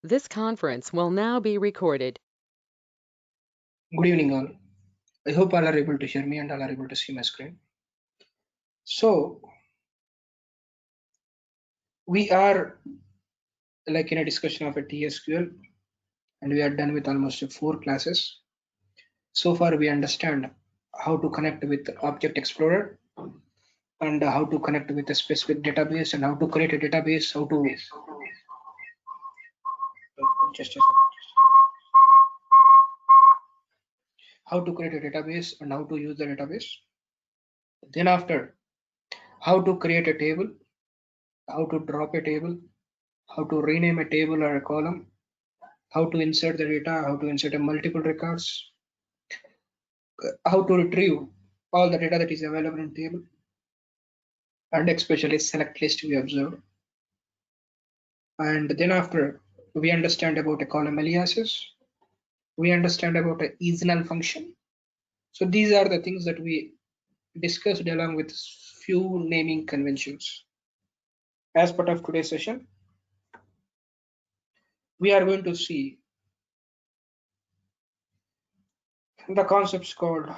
This conference will now be recorded. Good evening, all. I hope all are able to hear me and all are able to see my screen. So, we are like in a discussion of a TSQL, and we are done with almost 4 classes. So far, we understand how to connect with Object Explorer and how to connect with a specific database and how to create a database, how to create a database and how to use the database. Then after, how to create a table, how to drop a table, how to rename a table or a column, how to insert the data, how to insert a multiple records, how to retrieve all the data that is available in table, and especially select list we observed. And then after, we understand about a column aliases, we understand about a is-null function. So these are the things that we discussed along with few naming conventions. As part of today's session, we are going to see the concepts called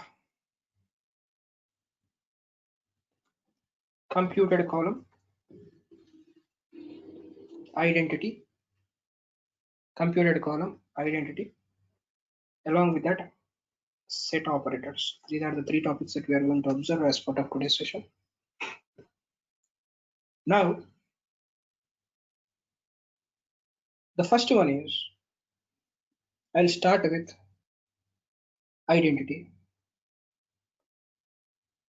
computed column, identity, computed column, identity, along with that set operators. These are the 3 topics that we are going to observe as part of today's session. Now, the first one is, I'll start with identity.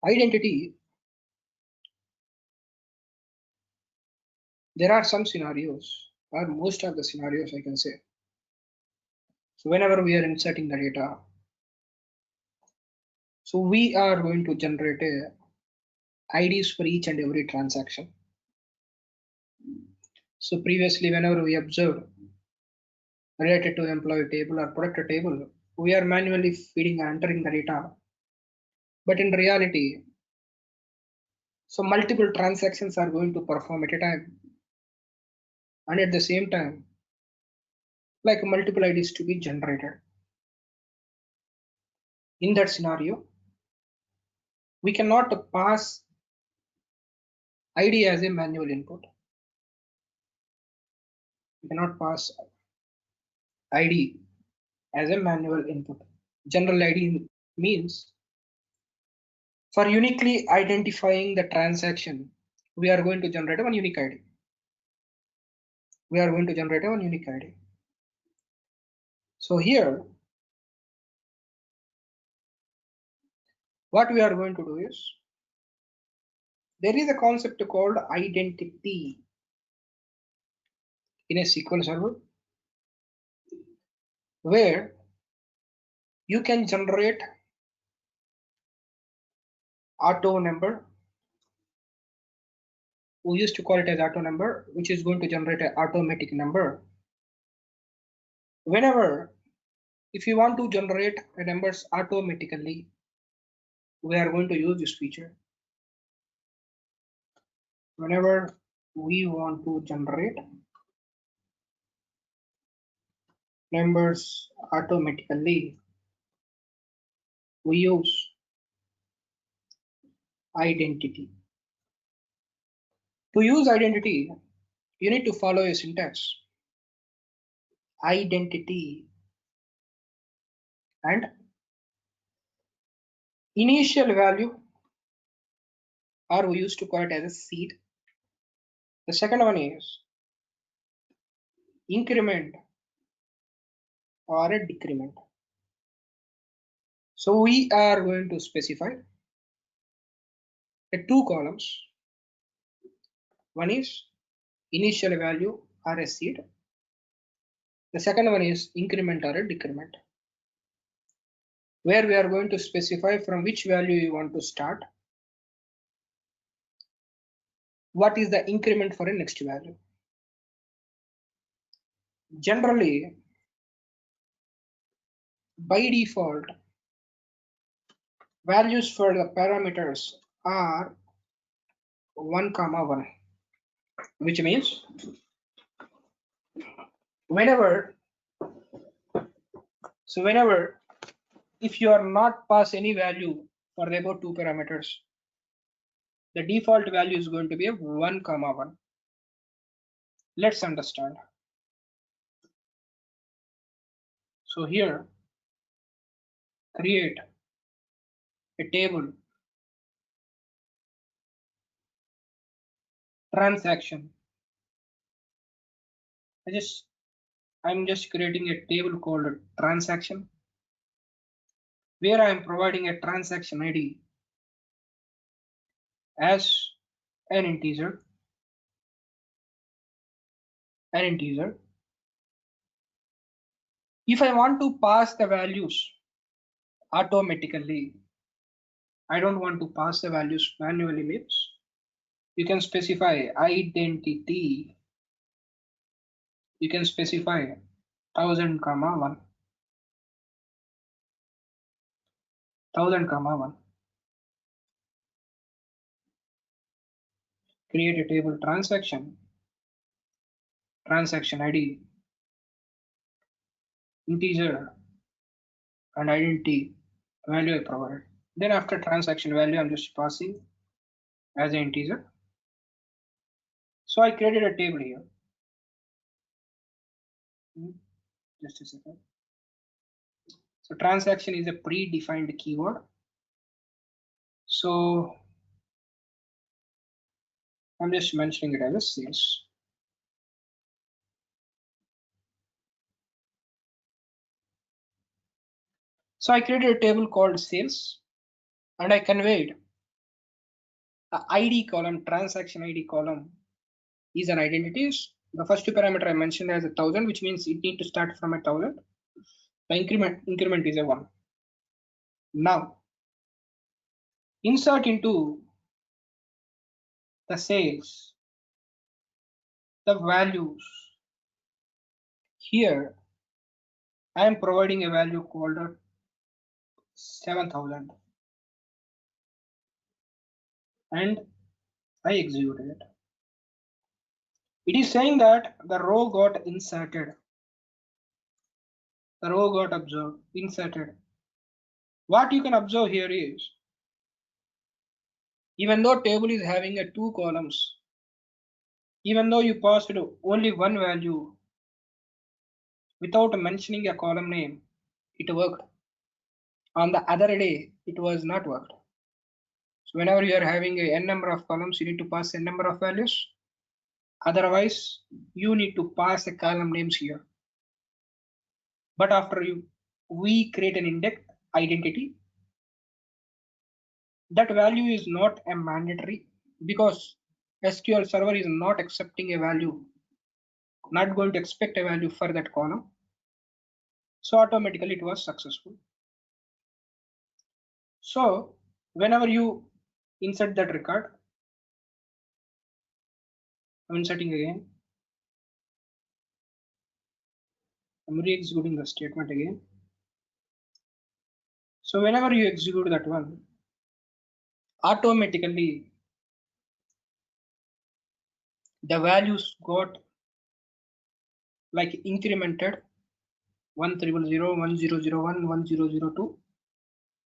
Identity, there are some scenarios, or most of the scenarios I can say. So whenever we are inserting the data, so we are going to generate IDs for each and every transaction. So previously, whenever we observed related to employee table or product table, we are manually feeding and entering the data. But in reality, so multiple transactions are going to perform at a time. And at the same time, like multiple IDs to be generated. In that scenario, we cannot pass ID as a manual input. We cannot pass ID as a manual input. General ID means for uniquely identifying the transaction, we are going to generate one unique ID. We are going to generate one unique ID. So here, what we are going to do is, there is a concept called identity in a SQL server, where you can generate auto number. We used to call it as auto number, which is going to generate an automatic number. Whenever, if you want to generate the numbers automatically, we are going to use this feature. Whenever we want to generate numbers automatically, we use identity. To use identity, you need to follow a syntax. Identity and initial value, or we used to call it as a seed. The second one is increment or a decrement. So we are going to specify two columns. One is initial value or a seed. The second one is increment or a decrement, where we are going to specify from which value you want to start, what is the increment for a next value. Generally, by default, values for the parameters are 1, 1, which means whenever whenever if you are not pass any value for the above two parameters, the default value is going to be a 1 comma 1. Let's understand. So here, create a table transaction. I'm just creating a table called transaction, where I am providing a transaction ID as an integer, an integer. If I want to pass the values automatically, I don't want to pass the values manually, means you can specify identity, you can specify 1000 comma 1, 1000 comma 1. Create a table transaction ID, integer, and identity value I provided. Then after transaction value, I'm just passing as an integer. So I created a table here. Just a second. So transaction is a predefined keyword. So I'm just mentioning it as a sales. So I created a table called sales, and I conveyed a ID column, transaction ID column is an identity. The first parameter I mentioned as 1000, which means it need to start from 1000. The increment is a 1. Now insert into the sales the values. Here I am providing a value called 7000, and I executed it. It is saying that the row got inserted, the row got observed, inserted. What you can observe here is, even though table is having a 2 columns, even though you passed only one value without mentioning a column name, it worked. On the other day, it was not worked. So whenever you are having a n number of columns, you need to pass n number of values. Otherwise, you need to pass the column names here. But after we create an index identity, that value is not a mandatory, because SQL server is not accepting a value, not going to expect a value for that column. So automatically it was successful. So whenever you insert that record, I'm inserting again, I'm re-executing the statement again. So whenever you execute that one, automatically the values got like incremented 1000, 1001, 1002.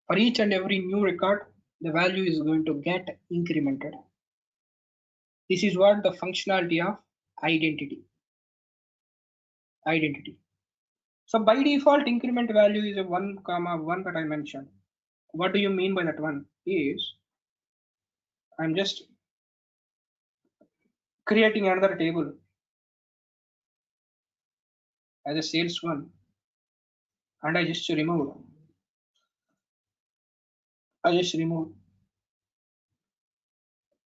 For each and every new record, the value is going to get incremented. This is what the functionality of identity. So by default, increment value is a 1 comma 1 that I mentioned. What do you mean by that one? Is I'm just creating another table as a sales one, and I just remove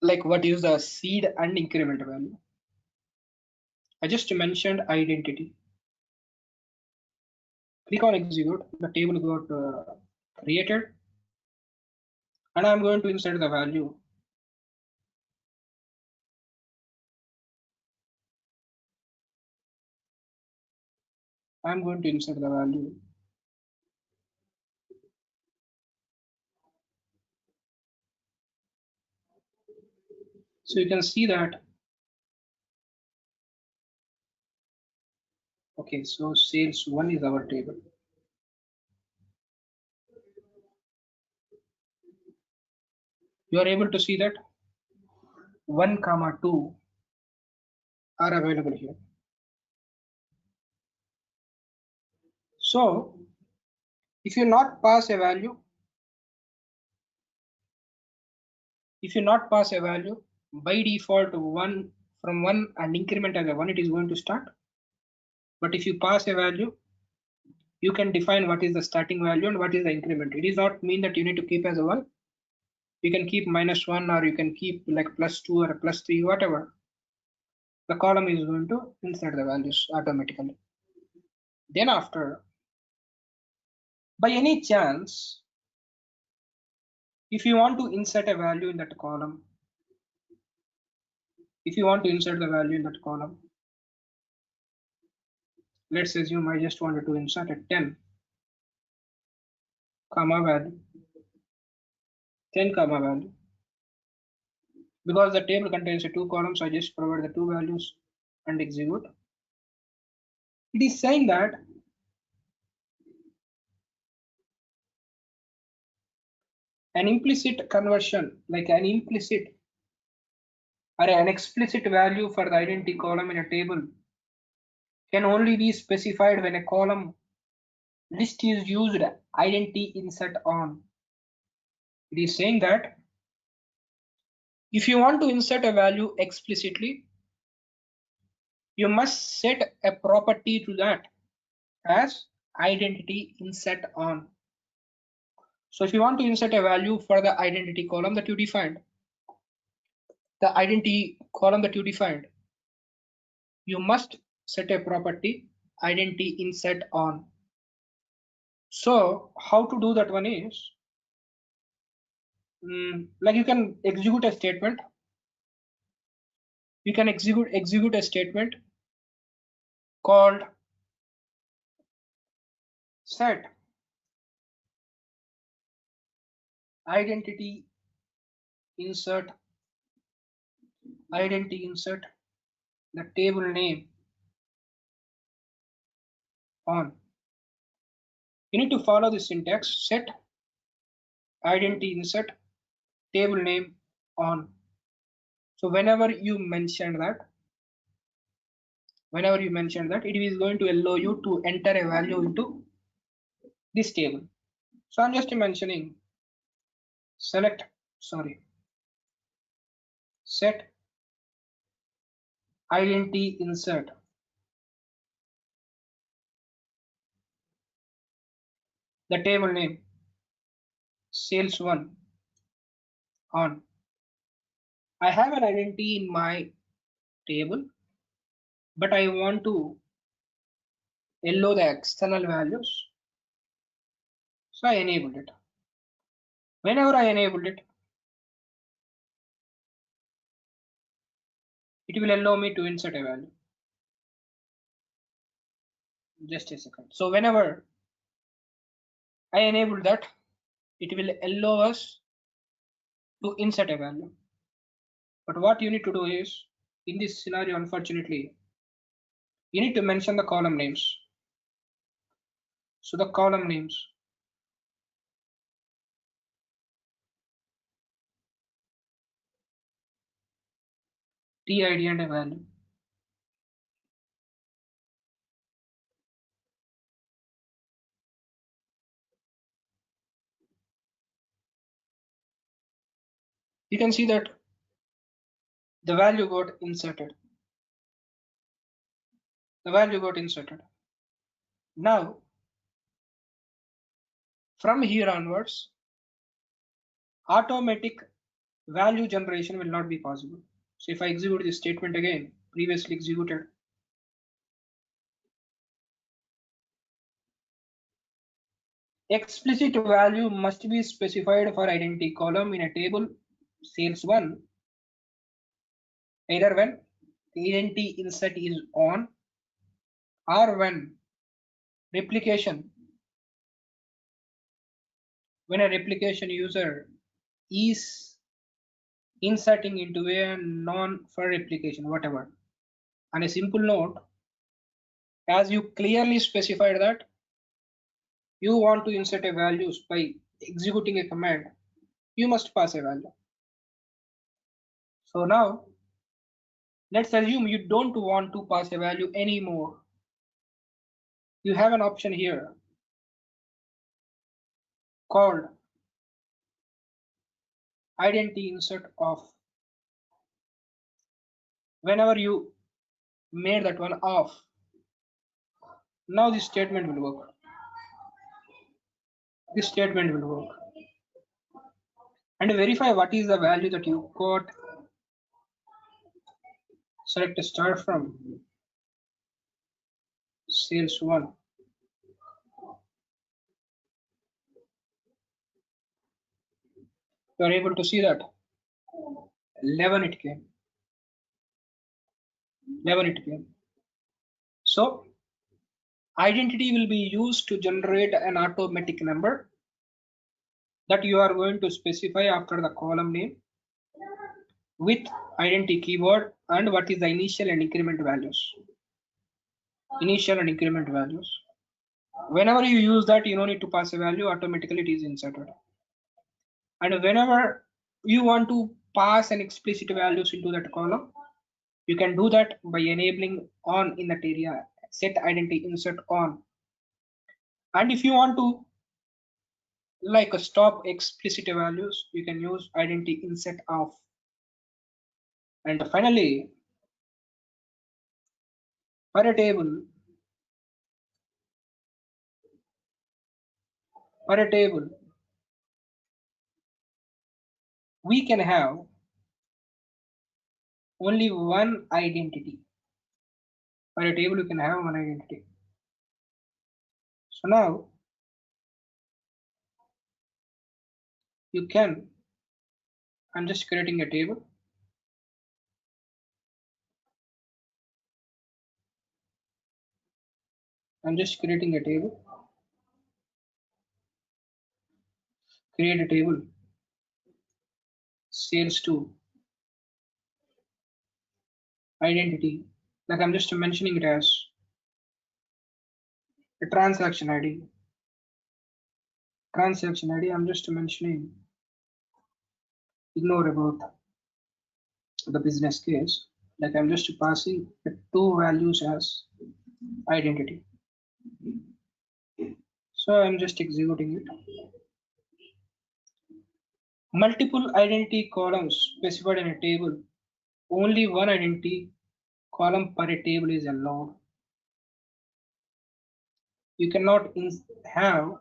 like what is the seed and increment value. I just mentioned identity. Click on execute. The table got created, and I'm going to insert the value. I'm going to insert the value. So you can see that Okay, so sales 1 is our table. You are able to see that 1 comma 2 are available here. So if you not pass a value, by default 1 from 1 and increment as a 1, it is going to start. But if you pass a value, you can define what is the starting value and what is the increment. It does not mean that you need to keep as a 1. You can keep -1, or you can keep like +2 or +3, whatever. The column is going to insert the values automatically. Then after, by any chance, if you want to insert a value in that column, let's assume I just wanted to insert a 10 comma value, because the table contains 2 columns. I just provide the 2 values and execute. It is saying that an implicit conversion, like an implicit or an explicit value for the identity column in a table, can only be specified when a column list is used identity insert on. It is saying that if you want to insert a value explicitly, you must set a property to that as identity insert on. So if you want to insert a value for the identity column that you defined, you must set a property identity insert on. So how to do that one is, like you can execute a statement. You can execute a statement called set identity insert the table name on. You need to follow the syntax: set identity insert table name on. So whenever you mention that, it is going to allow you to enter a value into this table. So I'm just mentioning set identity insert the table name sales1 on. I have an identity in my table, but I want to allow the external values. So I enabled it. Whenever I enabled it, it will allow me to insert a value. Just a second. So whenever I enable that, it will allow us to insert a value. But what you need to do is, in this scenario, unfortunately, you need to mention the column names. So the column names, TID and a value. You can see that the value got inserted. Now, from here onwards, automatic value generation will not be possible. So if I execute this statement again, previously executed, explicit value must be specified for identity column in a table sales1, either when the identity insert is on or when a replication user is inserting into a non for replication, whatever. On a simple note, As you clearly specified that you want to insert a values by executing a command, you must pass a value. So now let's assume you don't want to pass a value anymore. You have an option here called identity insert off. Whenever you made that one off, now this statement will work. This statement will work. And verify what is the value that you got. Select a start from sales 1. You are able to see that 11 it came. 11 it came. So identity will be used to generate an automatic number that you are going to specify after the column name with identity keyword and what is the initial and increment values. Initial and increment values. Whenever you use that, you don't need to pass a value, automatically it is inserted. And whenever you want to pass an explicit values into that column, you can do that by enabling on in that area, set identity insert on. And if you want to like stop explicit values, you can use identity insert off. And finally, for a table, we can have only one identity. For a table, you can have one identity. So now you can, I'm just creating a table. I'm just creating a table. Create a table. Sales to identity. Like I'm just mentioning it as a transaction ID. Transaction ID. I'm just mentioning. Ignore about the business case. Like I'm just passing the two values as identity. So I'm just executing it. Multiple identity columns specified in a table. Only one identity column per a table is allowed. You cannot have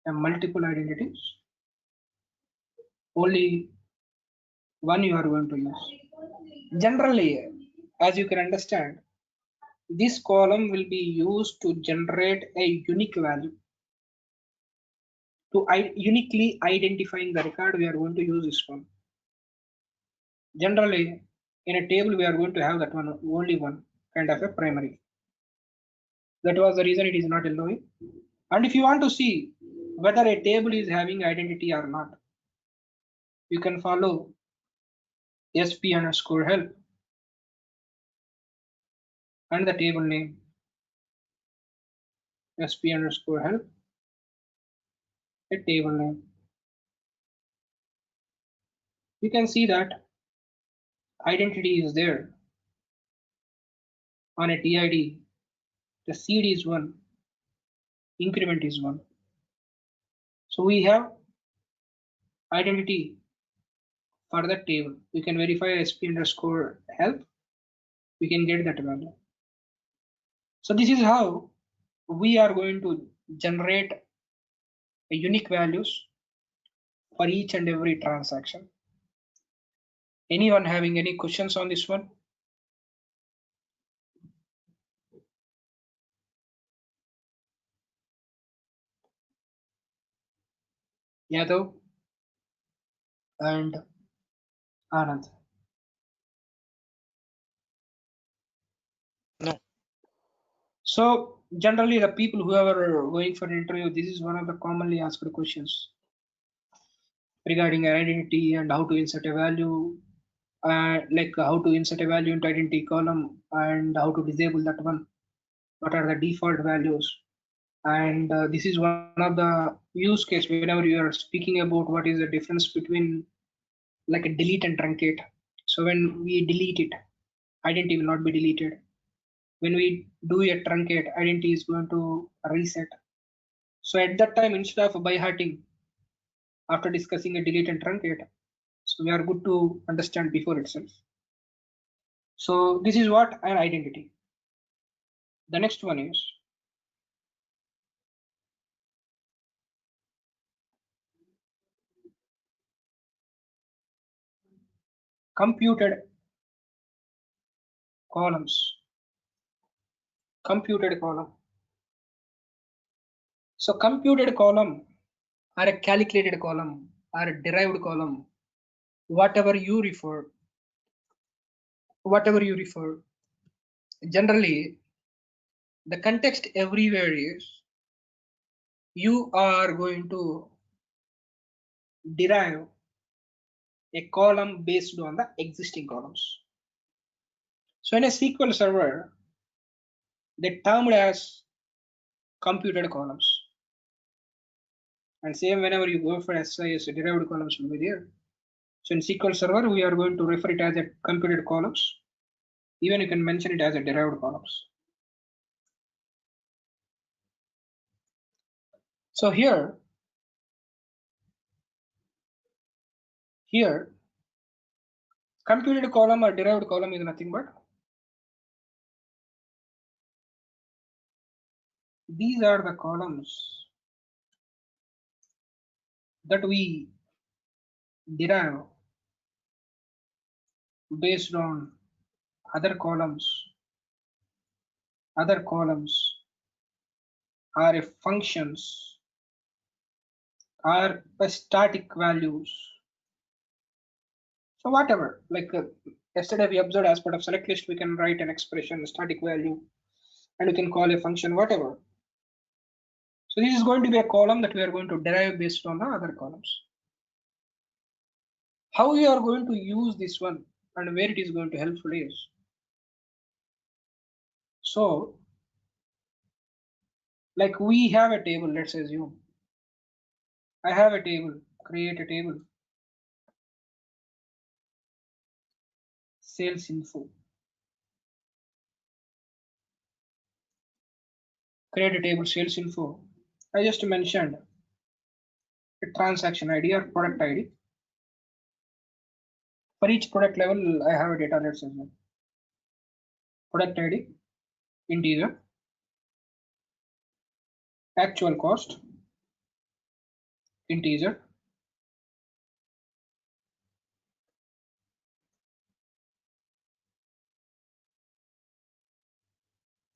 a multiple identities. Only one you are going to use. Generally, as you can understand, this column will be used to generate a unique value. To uniquely identifying the record, we are going to use this one. Generally, in a table, we are going to have that one, only one kind of a primary. That was the reason it is not allowing. And if you want to see whether a table is having identity or not, you can follow sp underscore help and the table name sp underscore help, a table name. You can see that identity is there on a TID. The seed is 1, increment is 1. So we have identity for that table. We can verify sp underscore help. We can get that value. So this is how we are going to generate a unique values for each and every transaction. Anyone having any questions on this one? Yadav and Anand. No. So generally the people who are going for an interview, this is one of the commonly asked questions regarding identity and how to insert a value, like how to insert a value into identity column and how to disable that one. what are the default values. And this is one of the use case whenever you are speaking about what is the difference between like a delete and truncate. So when we delete it, identity will not be deleted. When we do a truncate, identity is going to reset. So at that time, instead of by hearting after discussing a delete and truncate, so we are good to understand before itself. So this is what an identity. The next one is computed columns. Computed column. So computed column or a calculated column or a derived column, whatever you refer, whatever you refer. Generally, the context everywhere is you are going to derive a column based on the existing columns. So in a SQL server, they termed as computed columns. And same whenever you go for SIS, derived columns will be there. So in SQL server, we are going to refer it as a computed columns. Even you can mention it as a derived columns. So here, computed column or derived column is nothing but these are the columns that we derive based on other columns. Other columns are functions are static values. So whatever, like yesterday we observed as part of select list, we can write an expression, static value, and we can call a function whatever. So this is going to be a column that we are going to derive based on the other columns. How we are going to use this one and where it is going to helpful is, so like we have a table, let's assume I have a table, create a table, sales info, create a table, sales info. I just mentioned a transaction ID or product ID. For each product level, I have a data, let's assume product ID, integer, actual cost, integer,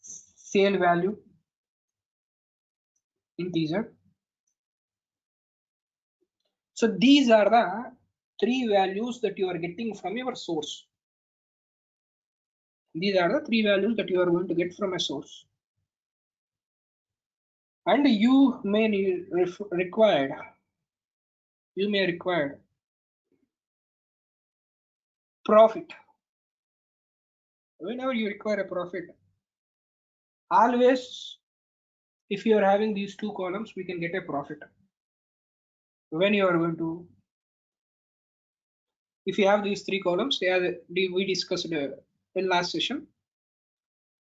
sale value, integer. So these are the three values that you are getting from your source. These are the three values that you are going to get from a source. And you may require profit. Whenever you require a profit, always if you are having these two columns, we can get a profit. When you are going to, if you have these three columns, as we discussed in last session,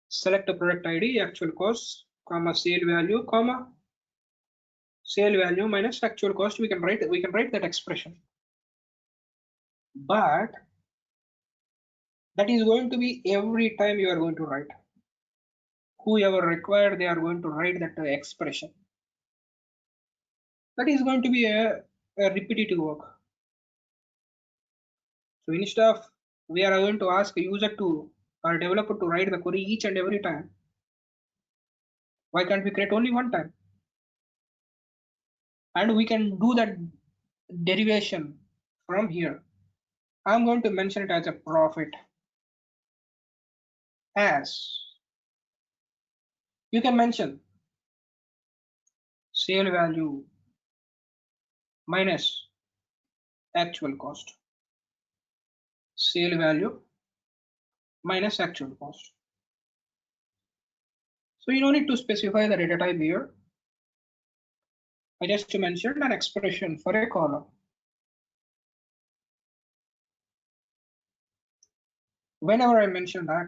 select a product ID, actual cost, comma sale value, comma sale value minus actual cost. We can write that expression. But that is going to be every time you are going to write. Whoever required, they are going to write that expression. That is going to be a repetitive work. So instead of we are going to ask a user to or developer to write the query each and every time, why can't we create only one time? And we can do that derivation from here. I'm going to mention it as a profit. As you can mention sale value minus actual cost, sale value minus actual cost. So you don't need to specify the data type here. I just mentioned an expression for a column. Whenever I mention that,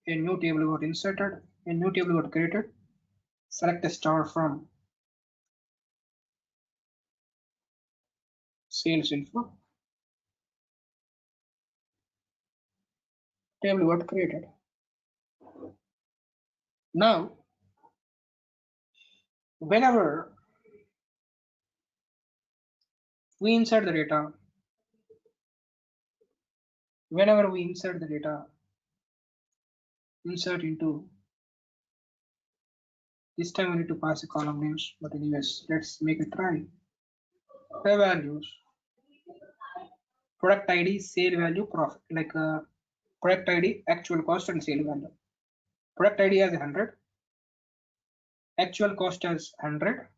a new table got inserted, a new table got created. Select a star from sales info. Table got created. Now, whenever we insert the data, insert into, this time we need to pass a column names, but anyways, let's make a try. The values, product ID, sale value, profit, like product ID, actual cost and sale value. Product ID as 100, actual cost as 100,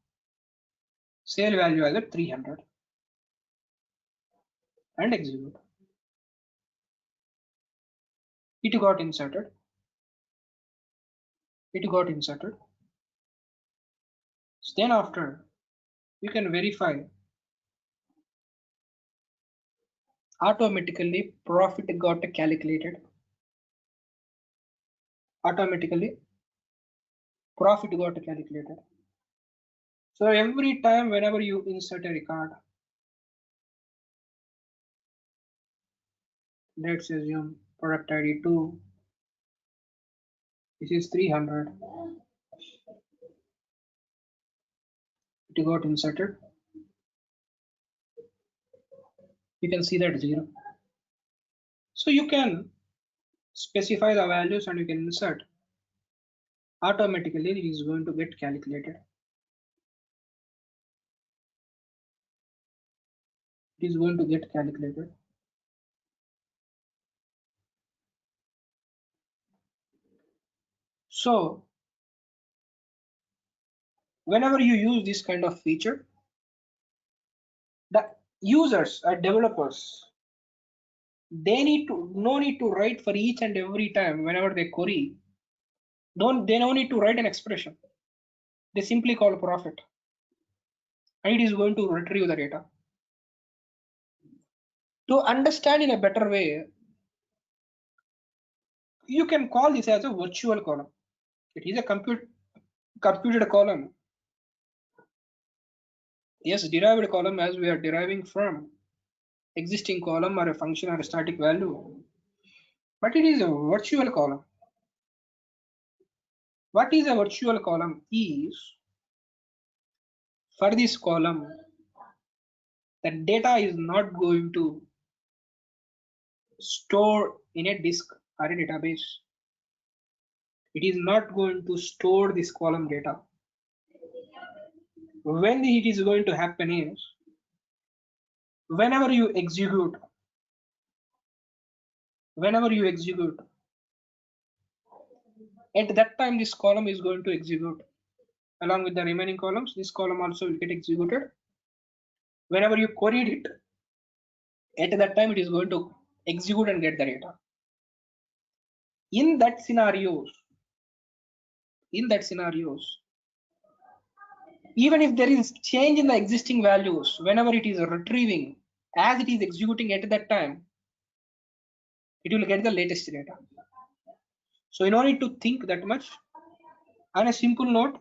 sale value as 300, and execute. It got inserted. Then after, you can verify automatically profit got calculated. So every time whenever you insert a record, let's assume product ID 2, this is 300, it got inserted. You can see that 0. So you can specify the values and you can insert. Automatically it is going to get calculated. So whenever you use this kind of feature, the users or developers, they no need to write for each and every time whenever they query. They no need to write an expression. They simply call profit, and it is going to retrieve the data. To understand in a better way, you can call this as a virtual column. It is a computed column. Yes, derived column, as we are deriving from existing column or a function or a static value, but it is a virtual column. What is a virtual column is, for this column, the data is not going to store in a disk or a database. It is not going to store this column data. When it is going to happen is, whenever you execute, at that time this column is going to execute along with the remaining columns. This column also will get executed. Whenever you queried it, at that time it is going to execute and get the data. In that scenarios, even if there is change in the existing values, whenever it is retrieving, as it is executing at that time, it will get the latest data. So you don't need to think that much. On a simple note,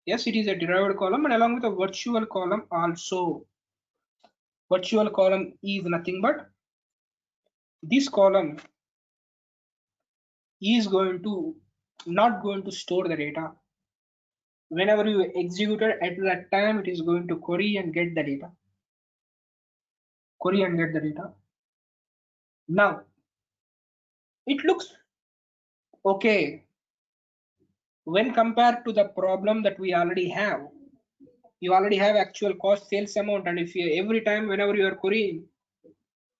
yes, it is a derived column, and along with a virtual column also. Virtual column is nothing but this column is not going to store the data. Whenever you execute it at that time, it is going to query and get the data. Now, it looks okay when compared to the problem that we already have. You already have actual cost, sales amount, and if you every time whenever you are querying,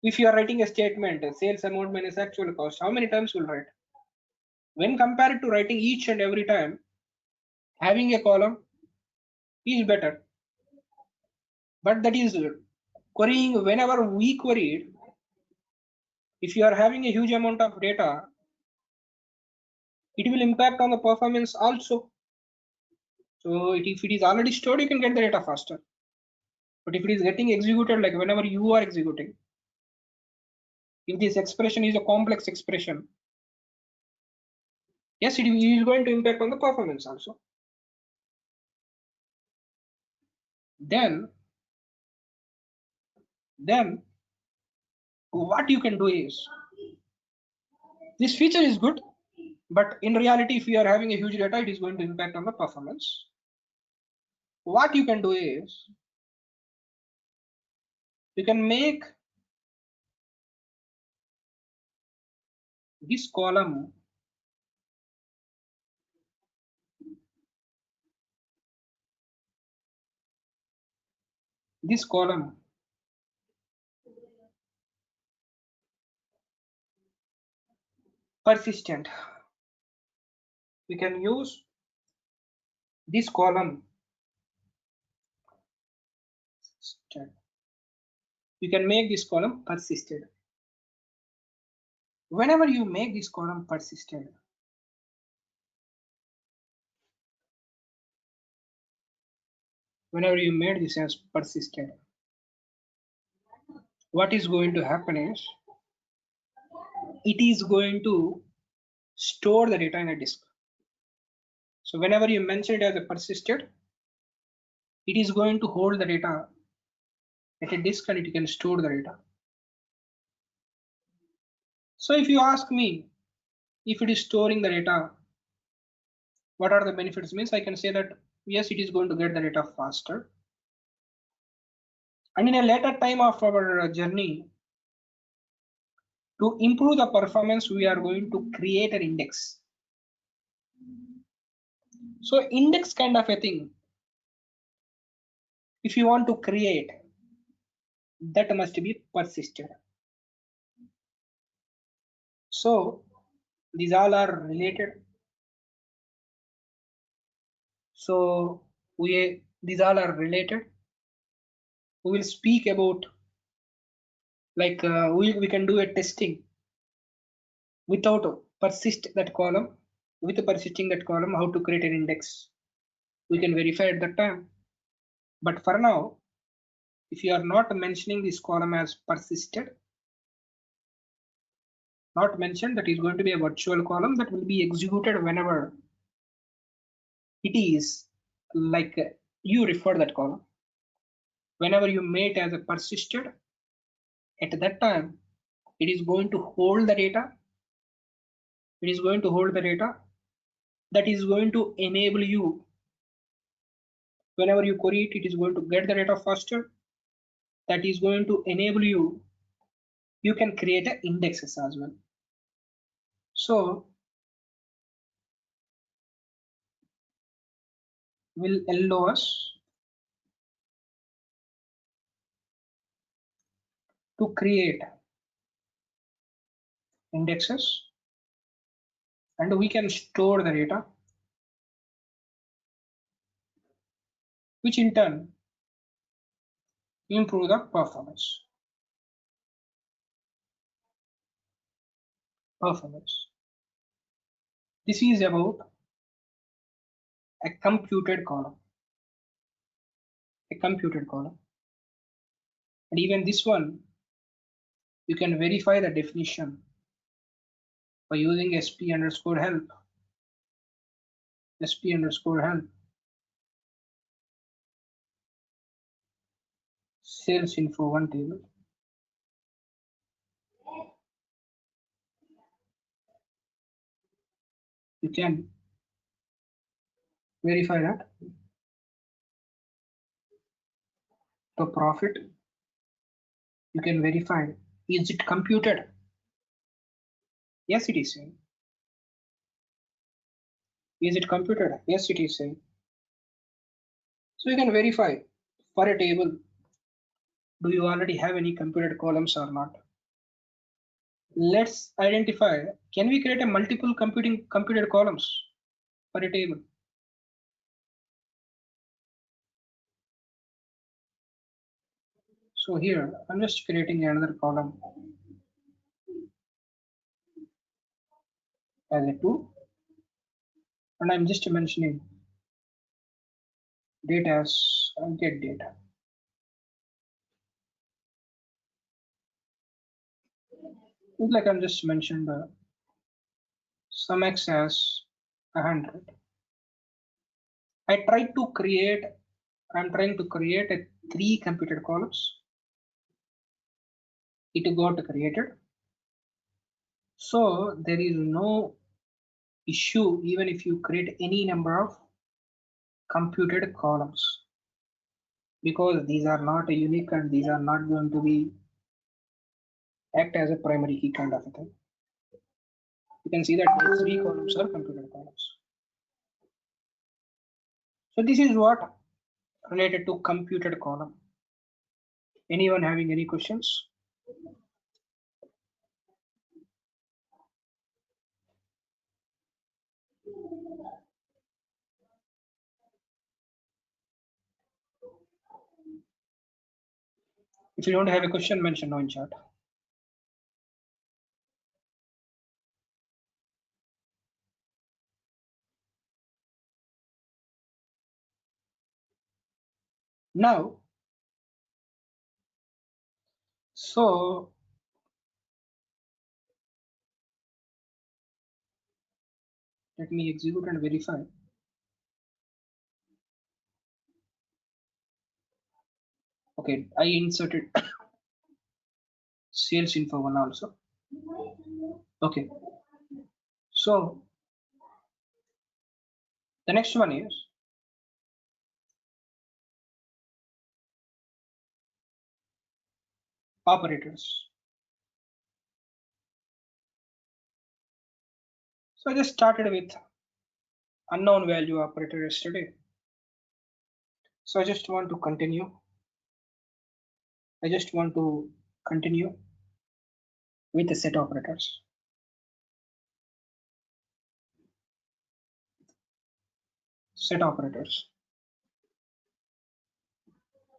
if you are writing a statement, sales amount minus actual cost, how many times will write? When compared to writing each and every time, having a column is better. But that is querying whenever we queried. If you are having a huge amount of data, it will impact on the performance also. So if it is already stored, you can get the data faster. But if it is getting executed, like whenever you are executing, if this expression is a complex expression, yes, it is going to impact on the performance also. Then what you can do is, this feature is good, but in reality, if you are having a huge data, it is going to impact on the performance. What you can do is, you can make this column persistent. We can use this column. You can make this column persisted. Whenever you make this column persisted, whenever you made this as persisted, what is going to happen is, it is going to store the data in a disk. So whenever you mention it as a persisted, it is going to hold the data at a disk and it can store the data. So if you ask me, if it is storing the data, what are the benefits? Means I can say that yes, it is going to get the data faster. And in a later time of our journey, to improve the performance, we are going to create an index. So index kind of a thing, if you want to create, that must be persisted. So these all are related. So these all are related. We will speak about, like we can do a testing without persist that column, with persisting that column, how to create an index. We can verify at that time. But for now, if you are not mentioning this column as persisted, not mentioned, that is going to be a virtual column that will be executed whenever it is, like you refer that column. Whenever you made as a persisted, at that time, it is going to hold the data. It is going to hold the data that is going to enable you, whenever you query it, it is going to get the data faster. That is going to enable you, you can create an indexes as well. So will allow us to create indexes, and we can store the data, which in turn improve the performance. This is about a computed column. And even this one, you can verify the definition by using sp underscore help. Sales info one table. You can verify that the profit, you can verify, is it computed? Yes, it is saying. Is it computed? Yes, it is saying. So you can verify for a table, do you already have any computed columns or not? Let's identify, can we create a multiple computed columns for a table? So here I'm just creating another column as a 2. and I'm just mentioning data as get data. It's like I'm just mentioned sum x as 100. I'm trying to create a 3 computed columns. It got created. So there is no issue even if you create any number of computed columns, because these are not unique and these are not going to be act as a primary key kind of a thing. You can see that the 3 columns are computed columns. So this is what related to computed column. Anyone having any questions? If you don't have a question, mention no in chat. Now, so let me execute and verify. Okay, I inserted sales info one also. Okay, so the next one is operators. So I just started with unknown value operator yesterday. So I just want to continue. With the set operators. Set operators.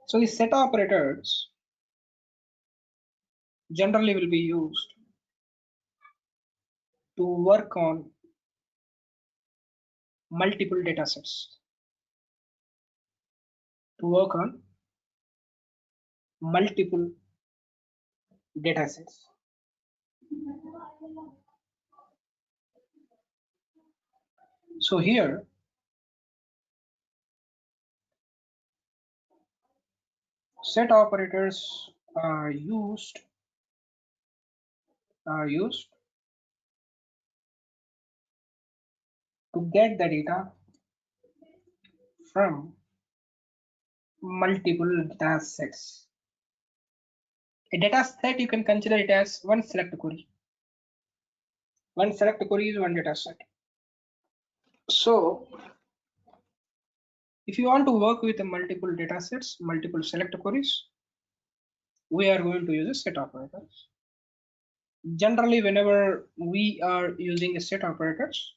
So the set operators generally will be used to work on multiple data sets. To work on multiple data sets. So here, set operators are used to get the data from multiple data sets. A data set, you can consider it as one select query. One select query is one data set. So if you want to work with multiple data sets, multiple select queries, we are going to use a set operators. Generally, whenever we are using a set operators,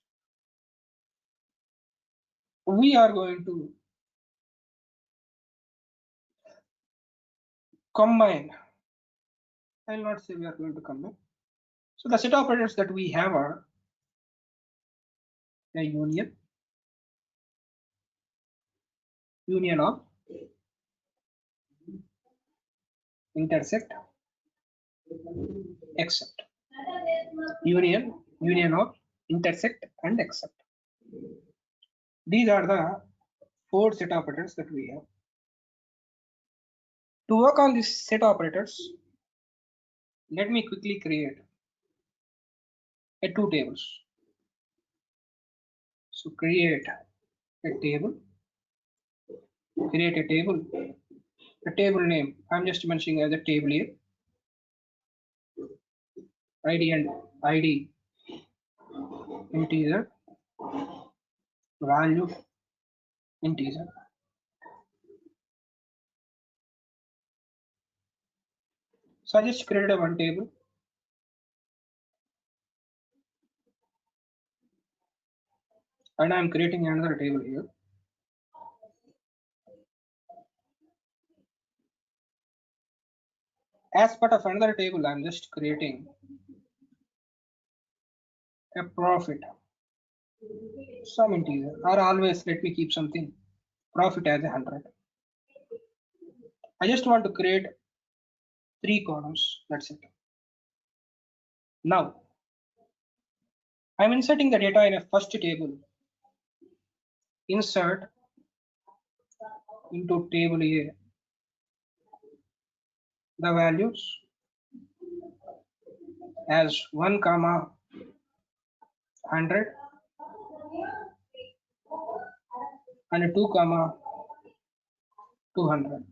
we are going to combine. I will not say we are going to combine. So the set operators that we have are a union of, intersect, except. Union of, intersect, and except. These are the 4 set operators that we have. To work on these set operators, let me quickly create a 2 tables. So create a table. The table name I'm just mentioning as a table here. ID integer, value integer. So I just created a one table. And I'm creating another table here. As part of another table, I'm just creating a profit some integer, or always let me keep something profit as 100. I just want to create 3 columns, that's it. Now I'm inserting the data in a first table. Insert into table A the values as 1 comma 100 and 2 comma 200,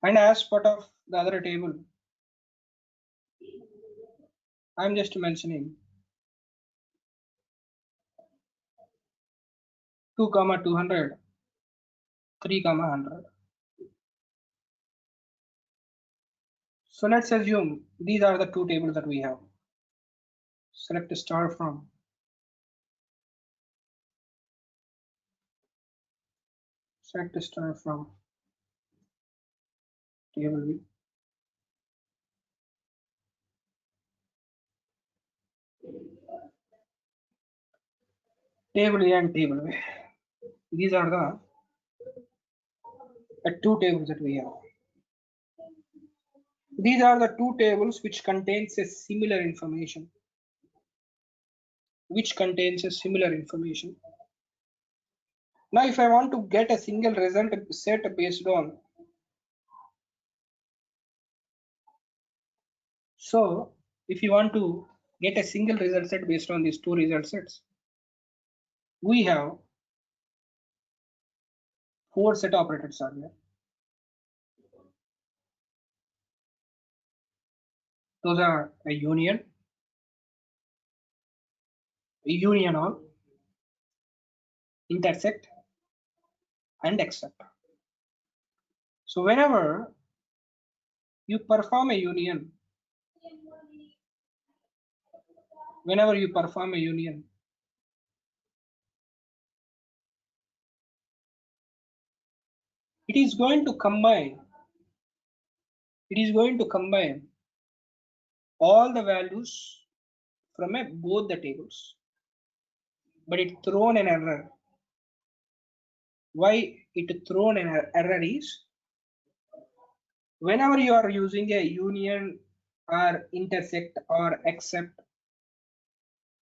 and as part of the other table I'm just mentioning 2 comma 200, 3 comma 100. So let's assume these are the two tables that we have. Select star from table B. Table A and table B. These are the two tables that we have. These are the two tables which contains a similar information. Now, if I want to get a single result set based on, so if you want to get a single result set based on these two result sets, we have 4 set operators are there. Those are a union all, intersect, and except. So whenever you perform a union, it is going to combine all the values from both the tables, but it thrown an error. Why it thrown an error is, whenever you are using a union or intersect or except,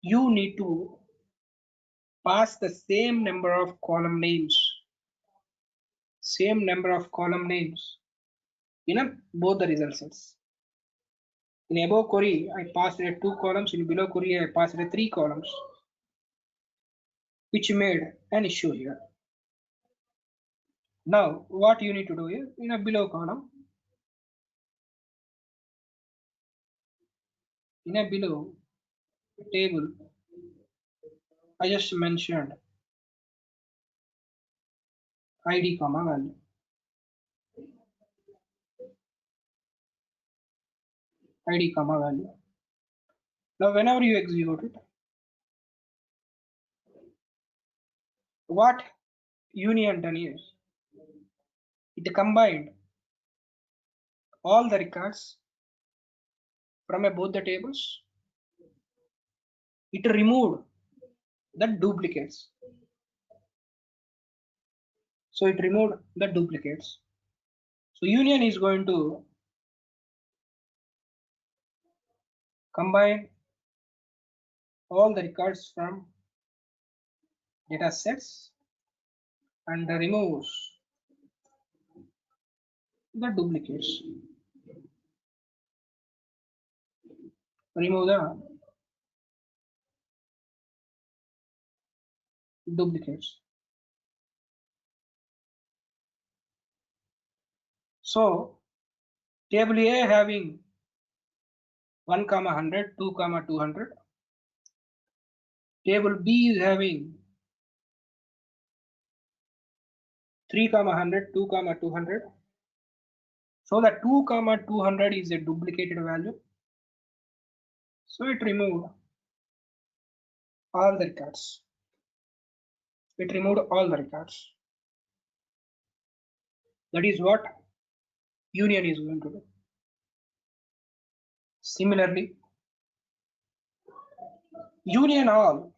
you need to pass the same number of column names in both the result sets. In above query, I passed it 2 columns. In below query, I passed it 3 columns, which made an issue here. Now, what you need to do is, in a below column, in a below table, I just mentioned ID comma value. ID comma value. Now, whenever you execute it, what union done is, it combined all the records from both the tables. It removed the duplicates. So it removed the duplicates. So union is going to combine all the records from data sets and removes the duplicates. Remove the duplicates. So table A having 1 comma 100, 2 comma 200. Table B is having 3 comma 100, 2 comma 200. So the 2 comma 200 is a duplicated value. So it removed all the records. That is what union is going to do. Similarly, Union all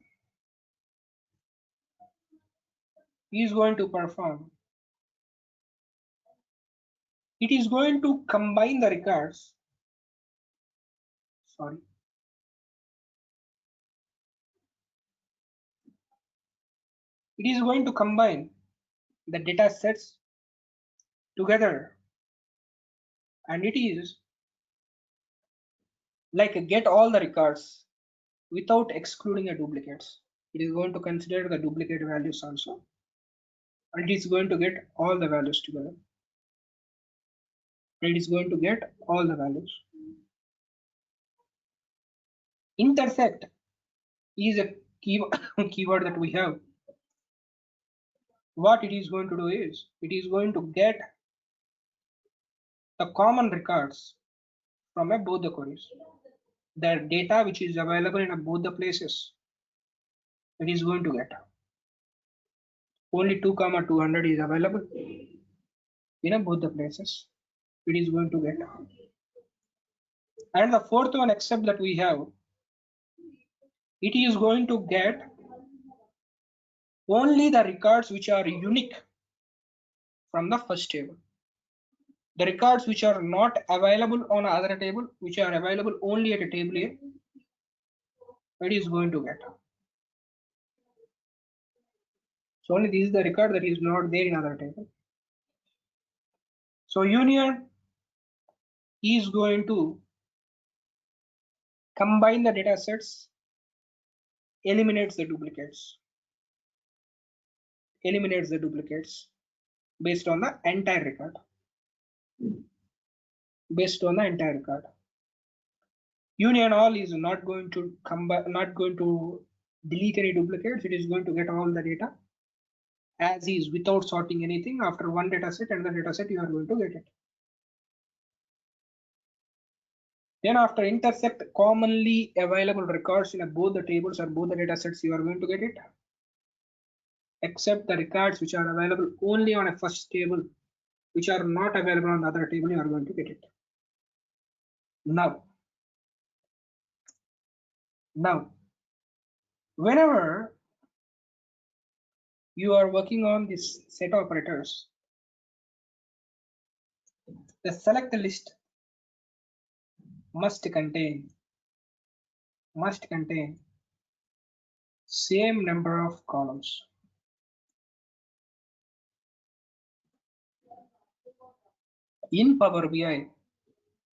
is going to perform. It is going to combine the records. Sorry. It is going to combine the data sets together, and it is like get all the records without excluding the duplicates. It is going to consider the duplicate values also, and it is going to get all the values together. It is going to get all the values. Intersect is a keyword that we have. What it is going to do is it is going to get the common records from both the queries. The data which is available in both the places, it is going to get. Only 2,200 is available in both the places. It is going to get. And the fourth one, except that we have, it is going to get only the records which are unique from the first table. The records which are not available on other table, which are available only at a table A, it is going to get. So only this is the record that is not there in other table. So union is going to combine the data sets, eliminates the duplicates based on the entire record. Union all is not going to delete any duplicates. It is going to get all the data as is without sorting anything. After one data set and the data set, you are going to get it. Then after intersect commonly available records in both the tables or both the data sets, you are going to get it. Except the records which are available only on a first table, which are not available on the other table, you are going to get it. Now, whenever you are working on this set operators, the select list must contain same number of columns. In Power BI,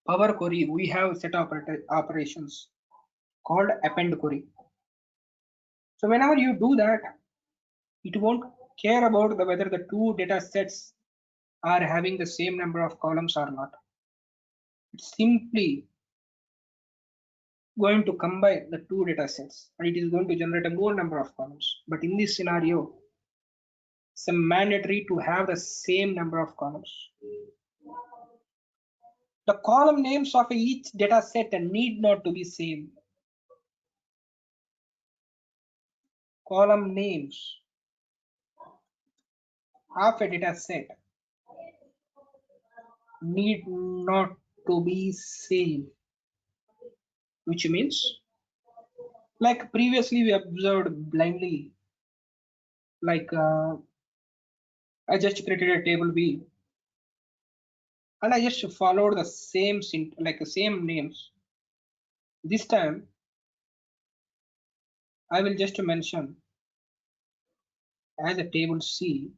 Power Query, we have set operations called append query. So whenever you do that, it won't care about whether the two data sets are having the same number of columns or not. It's simply going to combine the two data sets and it is going to generate a more number of columns. But in this scenario, it's mandatory to have the same number of columns. The column names of each data set need not to be same. Column names of a data set need not to be same, which means like previously we observed blindly, like I just created a table B and I just followed the same same names. This time I will just mention as a table C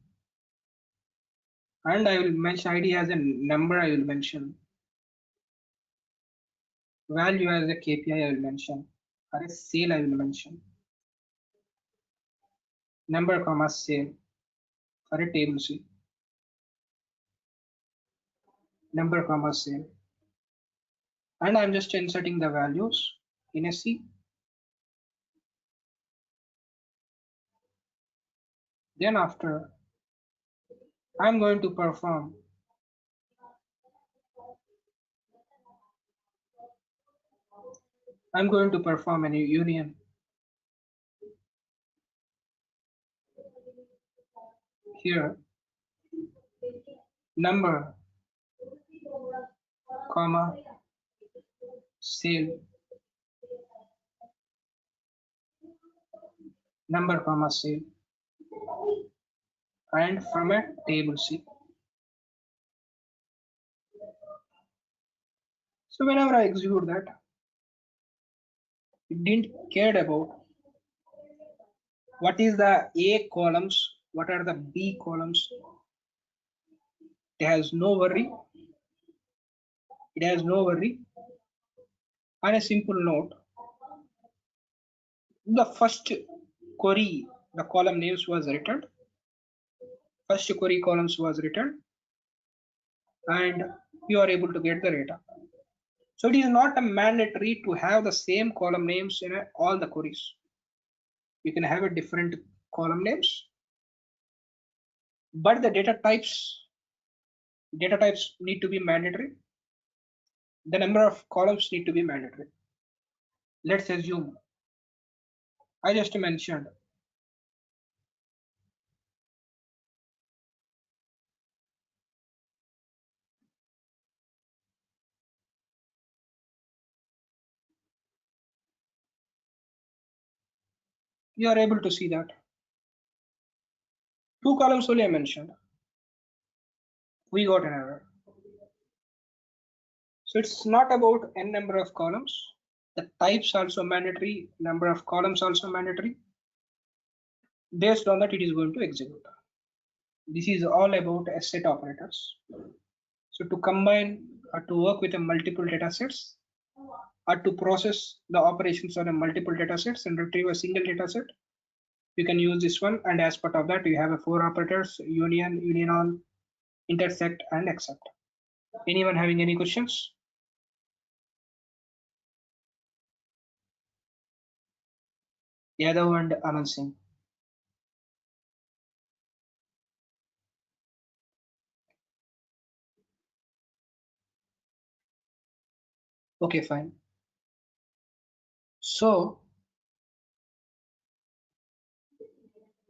and I will mention ID as a number, I will mention value as a KPI, I will mention, or a sale I will mention, number comma sale for a table C, number comma sale, and I'm just inserting the values in a C. Then after I'm going to perform a union. Here number comma sale number from a cell and from a table C. So whenever I execute that, it didn't care about what is the A columns, what are the B columns. It has no worry. It has no worry. On a simple note, the first query, the column names was returned. First query columns was returned, and you are able to get the data. So it is not a mandatory to have the same column names in all the queries. You can have a different column names, but the data types need to be mandatory. The number of columns need to be mandatory. Let's assume I just mentioned you are able to see that two columns only I mentioned. We got an error. So it's not about n number of columns. The types also mandatory, number of columns also mandatory. Based on that, it is going to execute. This is all about set operators. So to combine or to work with a multiple data sets or to process the operations on a multiple data sets and retrieve a single data set, you can use this one. And as part of that, you have a four operators: union, union all, intersect, and except. Anyone having any questions? Yadav and Anand Singh. Okay, fine. So